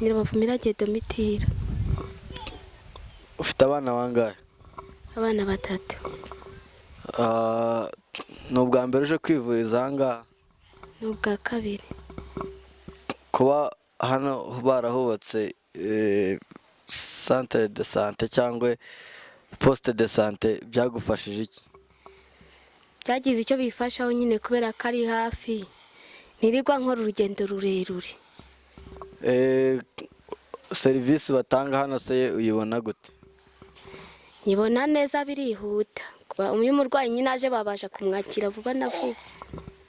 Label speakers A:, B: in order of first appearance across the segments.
A: Nyirabavumira Domitira.
B: Ufite abana bangahe?
A: Abana 3.
B: Ni ubwa mbere uje kwivuriza aha ngaha?
A: Ni ubwa 2.
B: Kuba hano barahubatse centre de santé cyangwa poste de santé byagufashije iki?
A: Byagize icyo bifashaho nyine kubera ko ari hafi. Ntirirwa nkora urugendo rurerure.
B: Serivisi batanga hano se uyibona gute?
A: Nyibona neza birihuta. Uyu murwayi nyine aje babasha kumwakira vuba na vuba.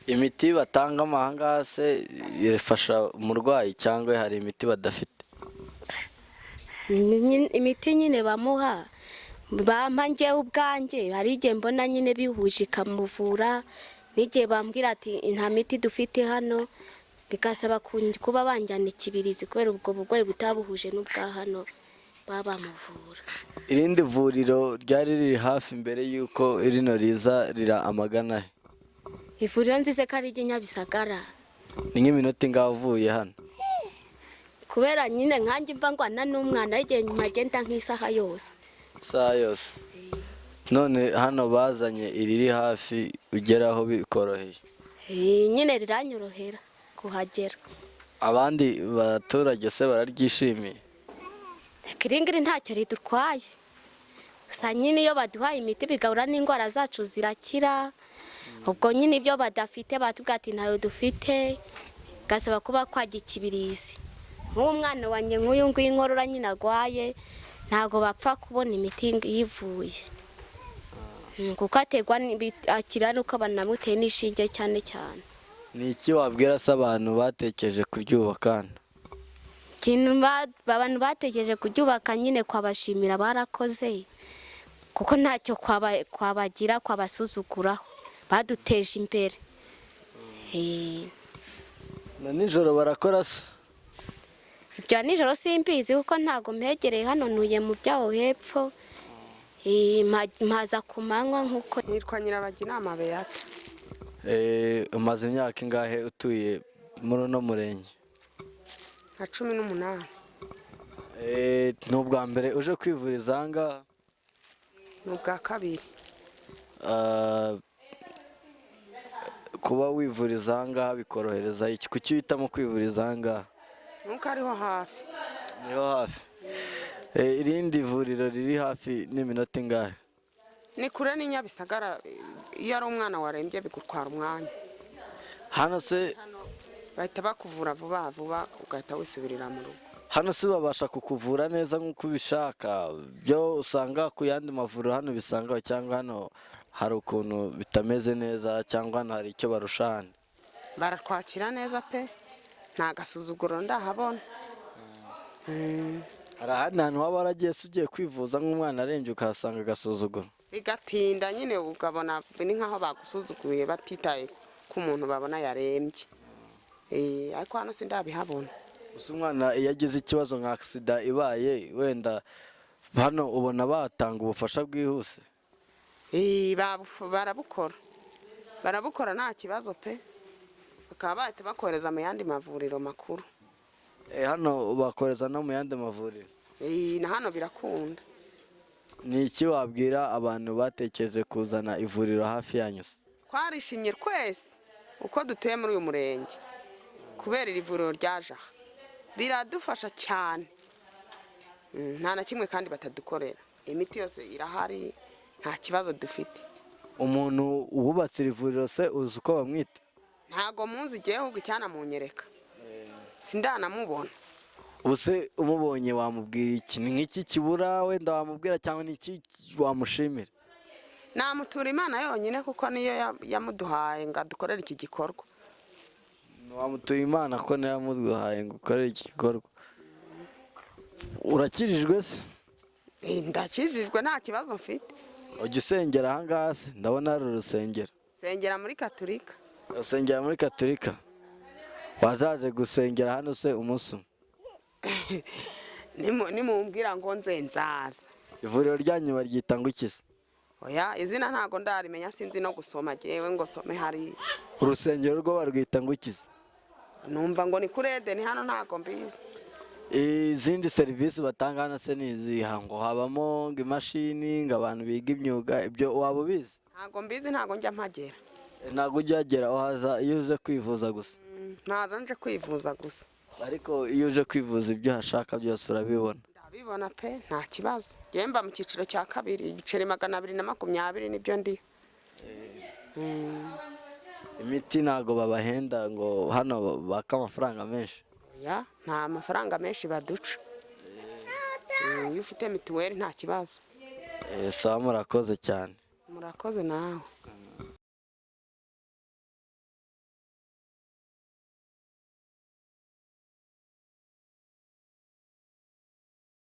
B: Imiti batanga amahanga se ifasha umurwayi cyangwa hari imiti badafite?
A: Imiti nyine bamuha bampa njyewe ubwanjye hari igihe mbona nyine bihuje ikamuvura, n'igihe bambwira ati nta miti dufite hano bigasaba kuba banjyana ikibirizi kubera ubwo burwayi butabuhuje n'ubwa hano baba bamuvura.
B: Irindi vuriro ryari riri hafi mbere y'uko rino riza rira amagana he?
A: Ivuriro nzize ko ari Gisagara.
B: Ni nk'iminota ingahe uvuye hano?
A: Kubera nyine nkanjye mba ngwana n'umwana igihe nyuma agenda nk'isaha yose.
B: Isaha yose? None hano bazanye iriri hafi ugeraho bikoroheye?
A: Nyine riranyorohera kuhagera.
B: Abandi baturage se bararyishimiye?
A: Iringiri ntacyo ridutwaye. Gusa nyine iyo baduhaye imiti bigahura n'indwara zacu zirakira. Ubwo nyine ibyo badafite batubwira ati ntayo dufite, gasaba kuba kwajya ikibirizi. Nk'umwana wanjye nk'uyu nguyu inkorora nyine agwaye ntago bapfa kubona imiti yivuye. Kuko ategwa akira nuko banamuteye n'ishinge cyane cyane.
B: Ni iki wabwira se abantu batekereje kuryubaka hano?
A: Abantu batekereje kuryubaka nyine kwabashimira barakoze. Kuko ntacyo kwabagira kwabasuzuguraho. Baduteje imbere.
B: Na nijoro barakora se?
A: Ibyo nijoro simbizi kuko ntago mpegereye hano ntuye mu byaho hepfo. Mpaza ku manywa nkuko
C: nitwa Nyirabaginama Beata.
B: Umaze imyaka ingahe utuye muri uno murenge?
C: Nka 18.
B: Ni ubwa mbere uje kwivuriza aha ngaha?
C: Ni ubwa 2.
B: Kuba wivuriza aha ngaha bikorohereza iki? Kuki uhitamo kwivuriza aha ngaha?
C: Nuko ariho hafi.
B: Niho hafi? Irindi vuriro riri hafi n'iminota ingahe?
C: Ni kure ni Gisagara, iyo ari umwana warembye bigutwara umwanya.
B: Hano se
C: bahita bakuvura vuba vuba ugahita wisubirira mu rugo.
B: Hano se babasha kukuvura neza nk'uko ubishaka? Byo usanga ku yandi mavuriro hano bisangaho cyangwa hano hari ukuntu bitameze neza cyangwa hano hari icyo barusha hano?
C: Baratwakira neza pe, nta gasuzuguro ndahabona.
B: Hari ahandi hantu waba waragiye se ugiye kwivuza nk'umwana arembye ukahasanga agasuzuguro?
C: Bigatinda nyine ukabona ni nk'aho bagusuzuguye batitaye ku muntu babona yarembye. Ariko hano sindabihabona.
B: Gusa umwana iyo agize ikibazo nka accident ibaye wenda hano ubona batanga ubufasha bwihuse?
C: Barabukora nta kibazo pe, bakaba bahita bakoreza mu yandi mavuriro makuru.
B: Hano bakoreza no mu yandi mavuriro?
C: Na hano birakunda.
B: Ni iki wabwira abantu batekereje kuzana ivuriro hafi yanyu se?
C: Twarishimye twese uko dutuye muri uyu murenge kubera iri vuriro ryaje aha. Biradufasha cyane. Nta na kimwe kandi batadukorera. Imiti yose irahari, nta kibazo dufite.
B: Umuntu wubatse iri vuriro se uzi uko bamwita?
C: Ntago muzi igihe ahubwo icyana munyereka. Sindanamubona.
B: Ubuse umubonye wamubwira iki? Ni nk'iki kibura wenda wamubwira cyangwa ni iki wamushimira?
C: Namutura Imana yonyine kuko niyo yamuduhaye ngo dukorere iki gikorwa.
B: Wamutura Imana ko niyo yamuduhaye ngo ukorere iki gikorwa. Urakirijwe se?
C: Ndakijijwe nta kibazo mfite.
B: Ujya usengera aha ngaha se? Ndabona hari urusengero.
C: Sengera muri Katolika.
B: Usengera muri Katolika? Wazaje gusengera hano se umunsi?
C: Nimumbwira ngo nze nzaza.
B: Ivuriro ryanyu baryita ngo iki se?
C: Oya, izina ntago ndarimenya, sinzi no gusoma jewe ngo some hari.
B: Urusengero rwo barwita ngo iki se?
C: Numva ngo ni kuri Edeni hano ntago mbizi.
B: izindi serivisi batanga hano se ni iziha? Ngo habamo ngo imashini, ngo abantu biga imyuga, ibyo waba ubizi?
C: ntabwo mbizi, ntabwo njya mpagera.
B: Ntabwo ujya uhagera, uhaza iyo uze kwivuza gusa?
C: ntazo nje kwivuza gusa.
B: Ariko iyo uje kwivuza ibyo uhashaka byose urabibona?
C: ndabibona pe, nta kibazo. njyewe mba mu cyiciro cya kabiri, ibiceri 220 nibyo ndi.
B: Imiti ntabwo babahenda ngo hano baka amafaranga menshi?
C: oya, nta mafaranga menshi baduca. iyo ufite mituweli nta kibazo.
B: Sawa, murakoze cyane.
C: murakoze nawe.